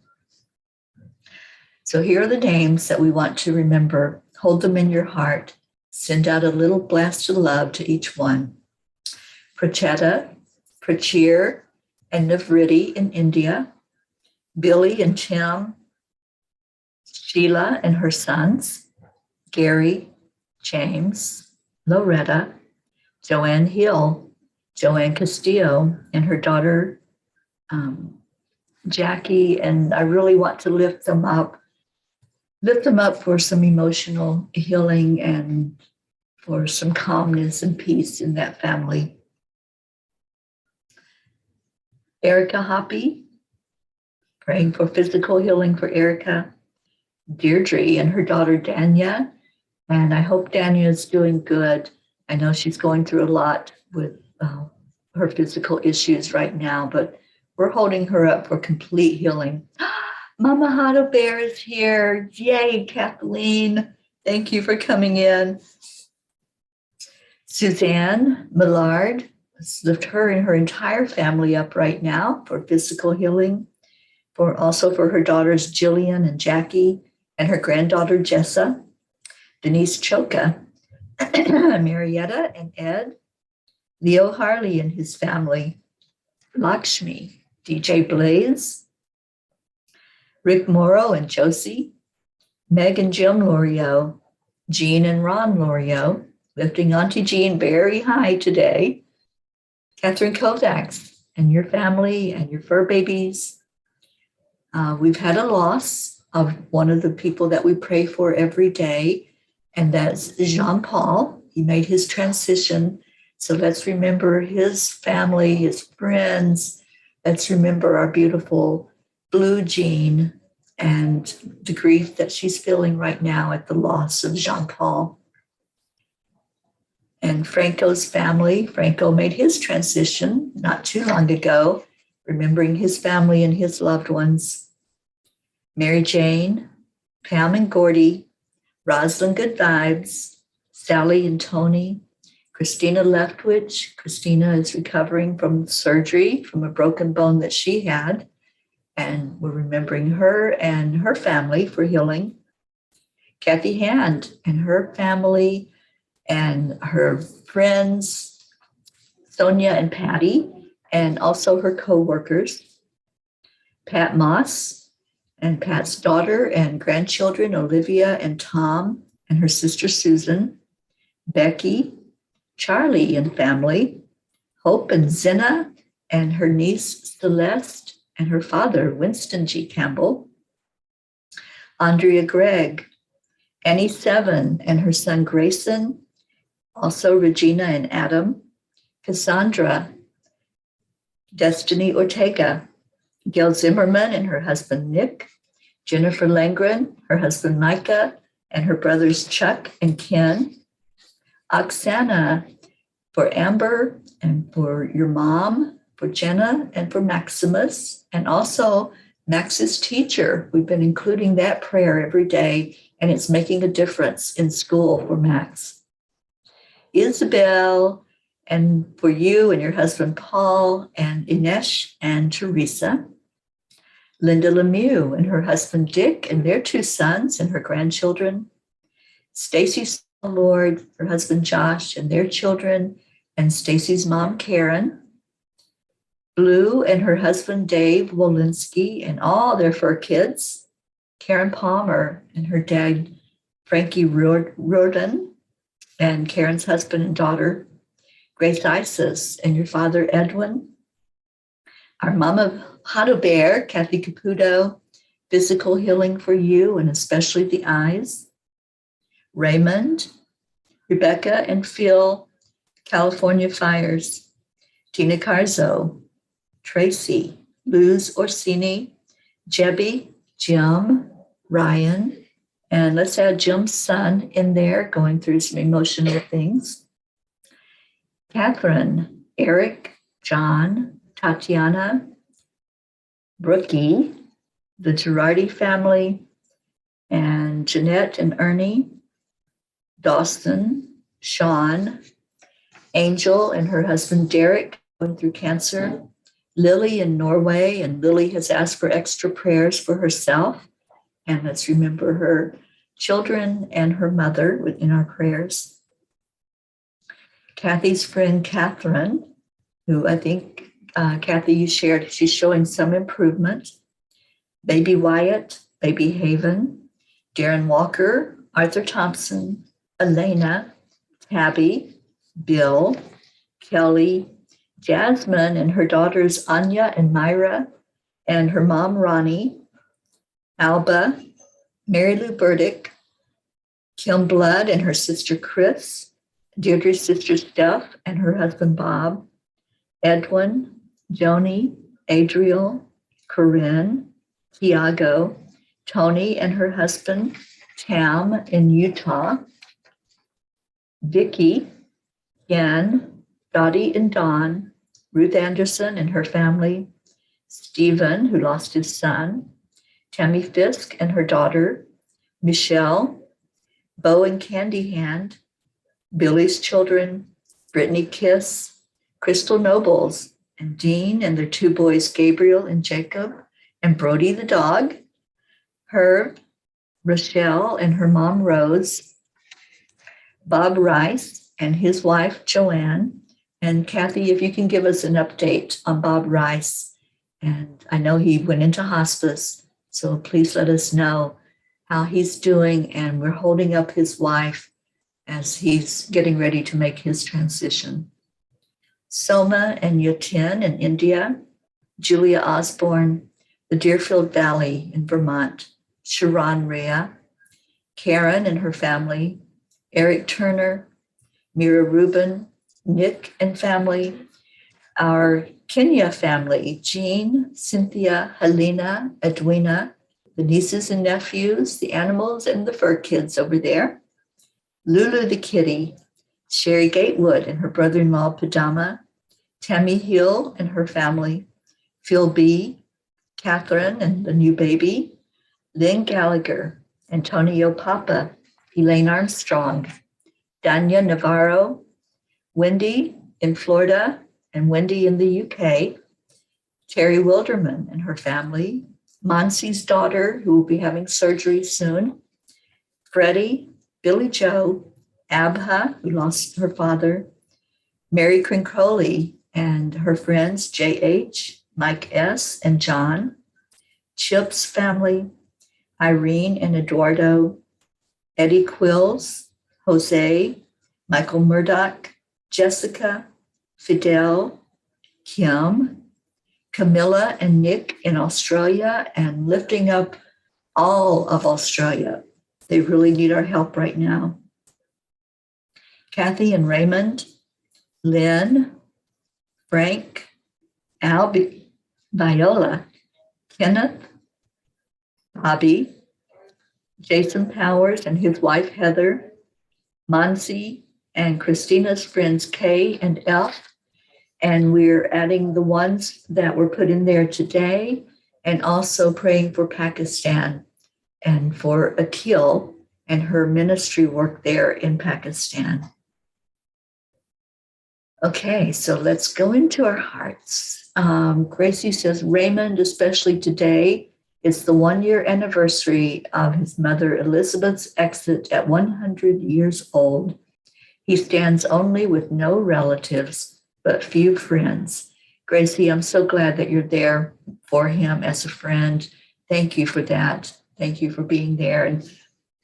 So here are the names that we want to remember. Hold them in your heart. Send out a little blast of love to each one. Pracheta, Prachir, and Navriti in India. Billy and Tim. Sheila and her sons. Gary, James, Loretta, Joanne Hill, Joanne Castillo, and her daughter, Jackie. And I really want to lift them up for some emotional healing and for some calmness and peace in that family. Erica Hoppy, praying for physical healing for Erica. Deirdre and her daughter Danya, and I hope Danya is doing good. I know she's going through a lot with her physical issues right now, but we're holding her up for complete healing. Mama Hada Bear is here. Yay, Kathleen. Thank you for coming in. Suzanne Millard, let's lift her and her entire family up right now for physical healing, also for her daughters Jillian and Jackie and her granddaughter Jessa. Denise Choka, Marietta and Ed, Leo Harley and his family, Lakshmi, DJ Blaze, Rick Morrow and Josie, Meg and Jim Lorio, Jean and Ron Lorio, lifting Auntie Jean very high today, Catherine Kovacs and your family and your fur babies. We've had a loss of one of the people that we pray for every day, and that's Jean-Paul. He made his transition. So let's remember his family, his friends. Let's remember our beautiful Blue Jean and the grief that she's feeling right now at the loss of Jean-Paul. And Franco's family. Franco made his transition not too long ago. remembering his family and his loved ones. Mary Jane, Pam and Gordy, Rosalind Good Vibes, Sally and Tony, Christina Leftwich. Christina is recovering from surgery from a broken bone that she had, and we're remembering her and her family for healing. Kathy Hand and her family and her friends, Sonia and Patty, and also her co-workers. Pat Moss and Pat's daughter and grandchildren, Olivia and Tom, and her sister Susan. Becky, Charlie and family, Hope and Zena, and her niece Celeste, and her father, Winston G. Campbell. Andrea Gregg, Annie Seven and her son Grayson, also Regina and Adam. Cassandra, Destiny Ortega, Gail Zimmerman and her husband Nick, Jennifer Langren, her husband Micah, and her brothers Chuck and Ken. Oksana, for Amber and for your mom, for Jenna and for Maximus, and also Max's teacher. We've been including that prayer every day, and it's making a difference in school for Max. Isabel, and for you and your husband Paul, and Inesh and Teresa. Linda Lemieux and her husband Dick, and their two sons and her grandchildren. Stacy Lord, her husband Josh, and their children, and Stacy's mom Karen. Blue and her husband Dave Wolinski and all their fur kids. Karen Palmer and her dad Frankie Roden, and Karen's husband and daughter Grace Isis, and your father Edwin. Our mama Hado Bear, Kathy Caputo, physical healing for you and especially the eyes. Raymond, Rebecca and Phil, California Fires. Tina Carzo, Tracy, Luz Orsini, Jebby, Jim, Ryan, and let's add Jim's son in there going through some emotional things. Catherine, Eric, John, Tatiana, Brookie, the Girardi family, and Jeanette and Ernie, Dawson, Sean, Angel and her husband Derek going through cancer, Lily in Norway, and Lily has asked for extra prayers for herself. And let's remember her children and her mother within our prayers. Kathy's friend Catherine, who I think, Kathy, you shared, she's showing some improvement. Baby Wyatt, Baby Haven, Darren Walker, Arthur Thompson, Elena, Tabby, Bill, Kelly, Jasmine and her daughters Anya and Myra, and her mom Ronnie, Alba, Mary Lou Burdick, Kim Blood and her sister Chris, Deirdre's sister Steph and her husband Bob, Edwin, Joni, Adriel, Corinne, Tiago, Tony and her husband Tam in Utah, Vicky, Jen, Dottie and Dawn, Ruth Anderson and her family, Stephen, who lost his son, Tammy Fisk and her daughter, Michelle, Bo and Candy Hand, Billy's children, Brittany Kiss, Crystal Nobles, and Dean and their two boys, Gabriel and Jacob, and Brody the dog, Herb, Rochelle and her mom, Rose, Bob Rice and his wife, Joanne, and Kathy, if you can give us an update on Bob Rice. And I know he went into hospice, so please let us know how he's doing. And we're holding up his wife as he's getting ready to make his transition. Soma and Yatin in India, Julia Osborne, the Deerfield Valley in Vermont, Sharon Rhea, Karen and her family, Eric Turner, Mira Rubin, Nick and family, our Kenya family, Jean, Cynthia, Helena, Edwina, the nieces and nephews, the animals and the fur kids over there, Lulu the kitty, Sherry Gatewood and her brother-in-law Pajama, Tammy Hill and her family, Phil B., Catherine and the new baby, Lynn Gallagher, Antonio Papa, Elaine Armstrong, Danya Navarro, Wendy in Florida and Wendy in the UK, Terry Wilderman and her family, Monsi's daughter, who will be having surgery soon, Freddie, Billy Joe, Abha, who lost her father, Mary Crincoli and her friends, J.H., Mike S., and John, Chip's family, Irene and Eduardo, Eddie Quills, Jose, Michael Murdoch, Jessica, Fidel, Kim, Camilla and Nick in Australia, and lifting up all of Australia. They really need our help right now. Kathy and Raymond, Lynn, Frank, Albie, Viola, Kenneth, Bobby, Jason Powers and his wife Heather, Monsi and Christina's friends K and F. And we're adding the ones that were put in there today, and also praying for Pakistan and for Akil and her ministry work there in Pakistan. Okay, so let's go into our hearts. Gracie says, Raymond, especially today, is the 1-year anniversary of his mother Elizabeth's exit at 100 years old. He stands only with no relatives, but few friends. Gracie, I'm so glad that you're there for him as a friend. Thank you for that. Thank you for being there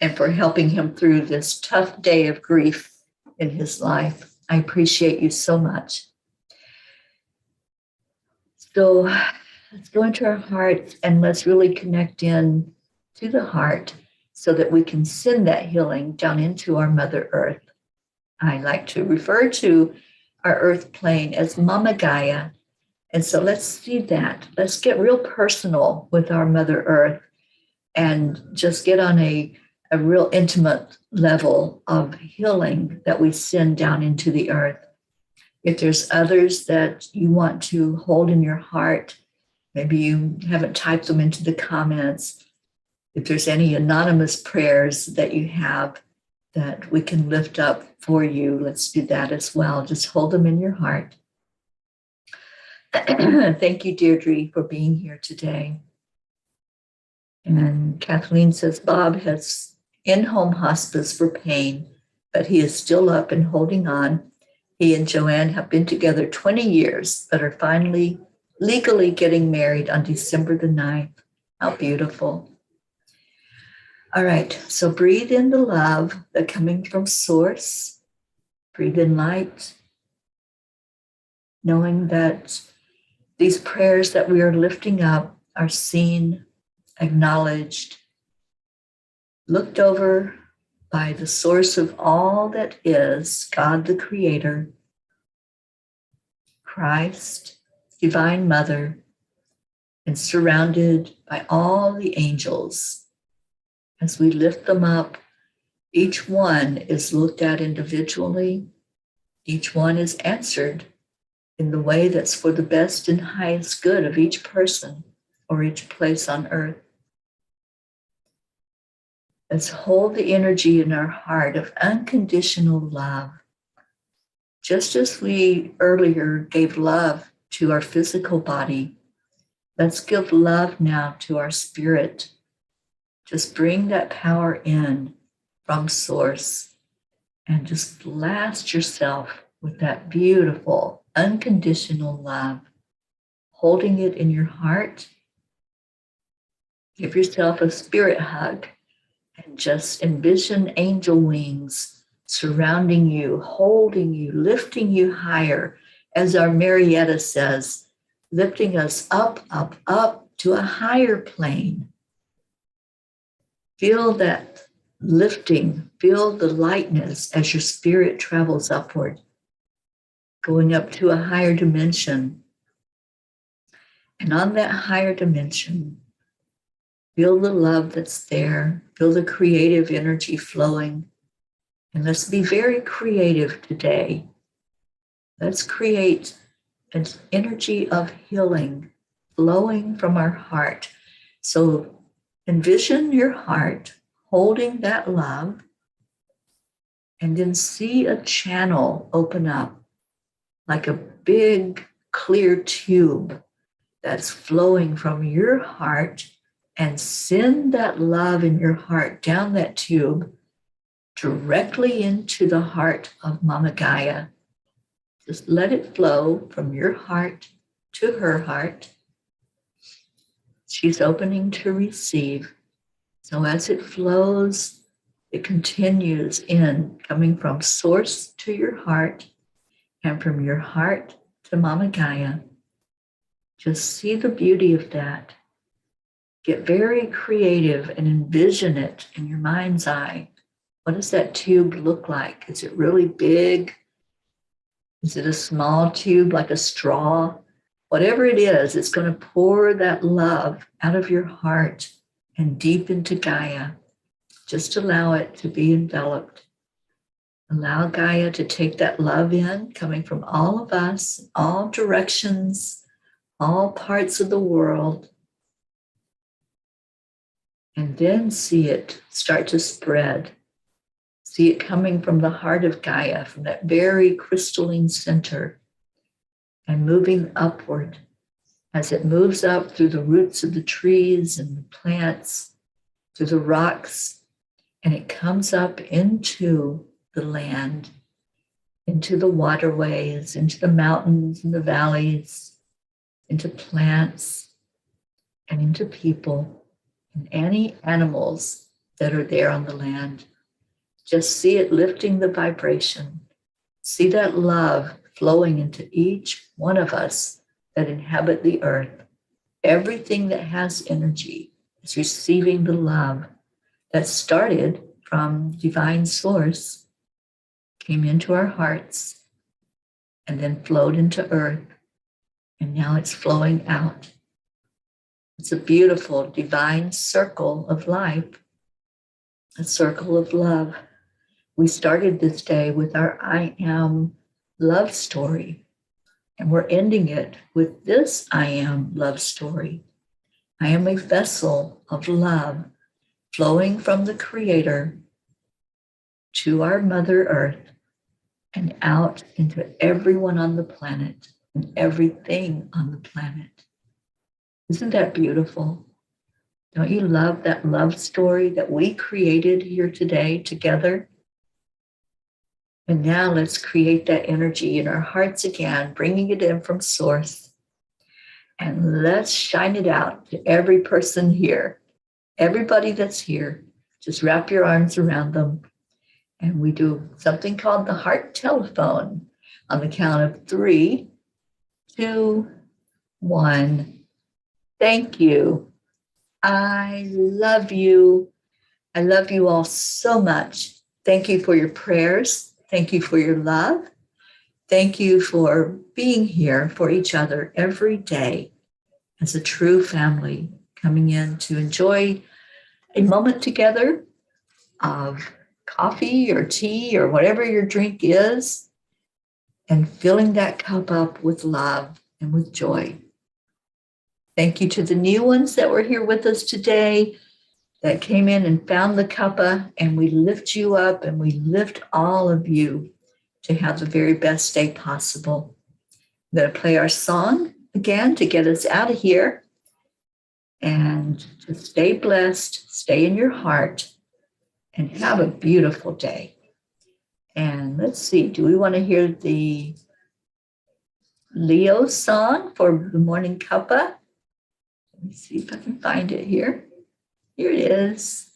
and for helping him through this tough day of grief in his life. I appreciate you so much. So let's go into our hearts and let's really connect in to the heart so that we can send that healing down into our Mother Earth. I like to refer to our earth plane as Mama Gaia. And so let's see that. Let's get real personal with our Mother Earth and just get on a real intimate level of healing that we send down into the earth. If there's others that you want to hold in your heart, maybe you haven't typed them into the comments. If there's any anonymous prayers that you have that we can lift up for you, let's do that as well. Just hold them in your heart. Thank you, Deirdre, for being here today. And Kathleen says, Bob has in-home hospice for pain, but he is still up and holding on. He and Joanne have been together 20 years, but are finally legally getting married on December the 9th. How beautiful. All right, so breathe in the love that's coming from Source. Breathe in light, knowing that these prayers that we are lifting up are seen, acknowledged, looked over by the source of all that is, God the Creator, Christ, Divine Mother, and surrounded by all the angels. As we lift them up, each one is looked at individually. Each one is answered in the way that's for the best and highest good of each person or each place on earth. Let's hold the energy in our heart of unconditional love. Just as we earlier gave love to our physical body, let's give love now to our spirit. Just bring that power in from Source and just blast yourself with that beautiful, unconditional love, holding it in your heart. Give yourself a spirit hug and just envision angel wings surrounding you, holding you, lifting you higher, as our Marietta says, lifting us up, up, up to a higher plane. Feel that lifting, feel the lightness as your spirit travels upward, going up to a higher dimension. And on that higher dimension, feel the love that's there, feel the creative energy flowing. And let's be very creative today. Let's create an energy of healing flowing from our heart. So envision your heart holding that love, and then see a channel open up like a big clear tube that's flowing from your heart, and send that love in your heart down that tube directly into the heart of Mama Gaia. Just let it flow from your heart to her heart. She's opening to receive. So as it flows, it continues in, coming from source to your heart, and from your heart to Mama Gaia. Just see the beauty of that. Get very creative and envision it in your mind's eye. What does that tube look like? Is it really big? Is it a small tube like a straw? Whatever it is, it's going to pour that love out of your heart and deep into Gaia. Just allow it to be enveloped. Allow Gaia to take that love in, coming from all of us, all directions, all parts of the world. And then see it start to spread. See it coming from the heart of Gaia, from that very crystalline center, and moving upward as it moves up through the roots of the trees and the plants, through the rocks, and it comes up into the land, into the waterways, into the mountains and the valleys, into plants, and into people, and any animals that are there on the land. Just see it lifting the vibration. See that love flowing into each one of us that inhabit the earth. Everything that has energy is receiving the love that started from divine source, came into our hearts, and then flowed into earth. And now it's flowing out. It's a beautiful divine circle of life, a circle of love. We started this day with our I Am love story, and we're ending it with this I Am love story. I am a vessel of love flowing from the Creator to our Mother Earth and out into everyone on the planet and everything on the planet. Isn't that beautiful? Don't you love that love story that we created here today together? And now let's create that energy in our hearts again, bringing it in from source. And let's shine it out to every person here, everybody that's here. Just wrap your arms around them. And we do something called the heart telephone on the count of 3, 2, 1. Thank you. I love you. I love you all so much. Thank you for your prayers. Thank you for your love. Thank you for being here for each other every day as a true family, coming in to enjoy a moment together of coffee or tea or whatever your drink is, and filling that cup up with love and with joy. Thank you to the new ones that were here with us today, that came in and found the cuppa, and we lift you up and we lift all of you to have the very best day possible. I'm going to play our song again to get us out of here, and to stay blessed, stay in your heart, and have a beautiful day. And let's see, do we want to hear the Leo song for the morning cuppa? Let me see if I can find it here. Here it is.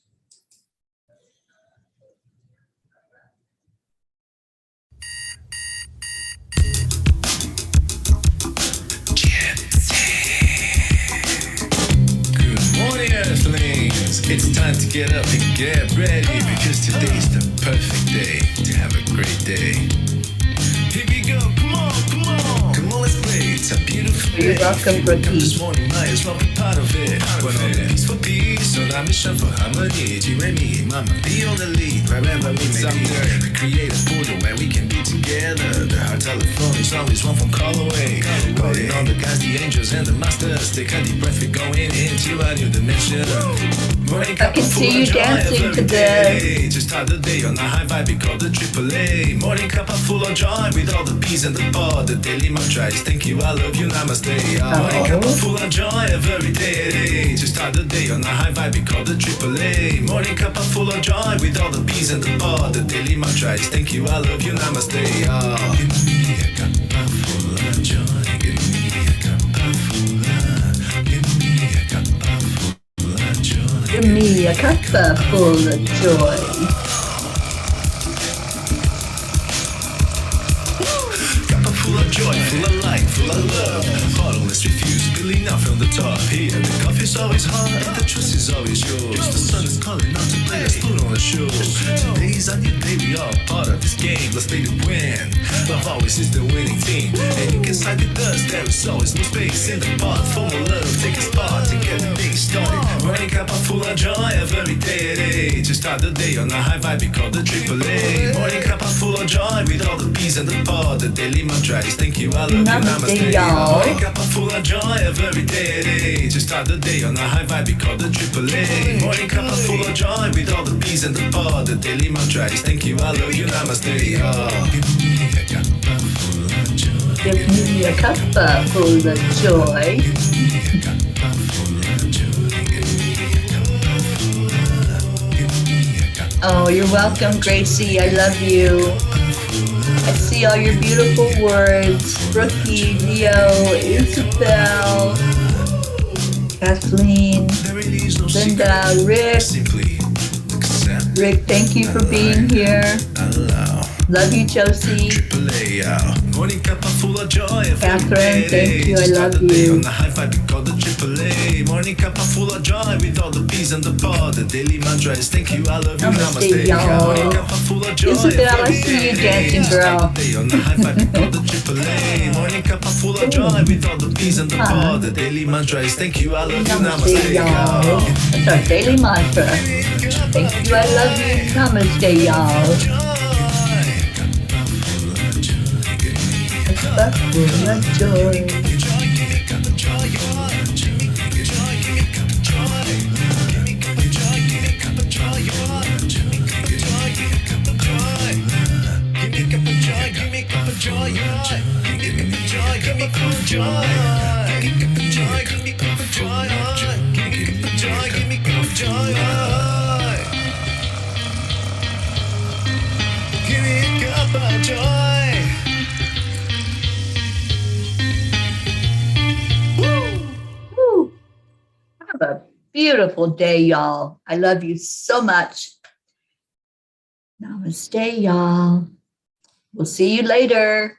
Good morning, Earthlings. It's time to get up and get ready, because today's the perfect day to have a great day. Here we go, come on, come on. Come on, let's play. It's a beautiful You're welcome, Brookie. This morning might as well be part of it. We're on a peace for peace, on a mission for harmony. You and me, mama, be on the lead wherever we may be. We create a portal where we can be together. The heart telephone is always one phone call away. Calling on the guys, the angels and the masters. Take a deep breath, we're going into a new dimension. I can see you dancing to this. Just start the day on a high vibe, we call the AAA. Morning cup of full of joy with all the peas and the pod. The daily mantra is thank you, I love you, namaste. Morning cup of full of joy every day. Just start the day on a high vibe, we call the AAA. Morning cup of full of joy with all the peas and the pod. The daily mantra is thank you, I love you, namaste. Give me a cup full of joy. Give me a cup full of. Give me a cup full of joy. Give me a cup full of joy. Full of joy, full of light, full of love. Bottomless refuse, spilling out from the top. Here, the coffee's always hot, and the trust is always yours. The sun is calling out to play, let's put on a show. Today's a new day, we all part of this game. Let's play to win. Love always is the winning team. And you can side with us, there is always no space in the pot. For more love, take a spot to get the day started. Morning cup of full of joy every day. Just start the day on a high vibe, we call the AAA. Morning cup of full of joy with all the peas and the pod. The daily mantra is thank you, I love you, Namaste, y'all. Morning cup of full of joy every day. Just start the day on a high vibe, we call the AAA. Morning cup of full of joy with all the peas and the pod. The daily mantra is thank you, I love you, namaste. Give me a cup full of joy. Give me a cup full of joy. Oh, you're welcome, Gracie. I love you. I see all your beautiful words. Brookie, Leo, Isabel, Kathleen, Linda, Rick. Rick, thank you for being here. Love you, Josie. Morning cup full of joy. Catherine, thank you. I love you. On the high vibe, we call the AAA. Morning cup full of joy with all the peas and the pod. The daily mantra is thank you, I love you, Namaste, y'all. Morning cup full of joy. Isabel, I see you dancing, girl. On the high vibe, we call the AAA. Morning cup full of joy with all the peas and the pod. The daily mantra is thank you, I love you, Namaste, y'all. That's our daily mantra. Thank you, I love you. Namaste, y'all. Full of joy. Woo. Have a beautiful day, y'all. I love you so much. Namaste, y'all. We'll see you later.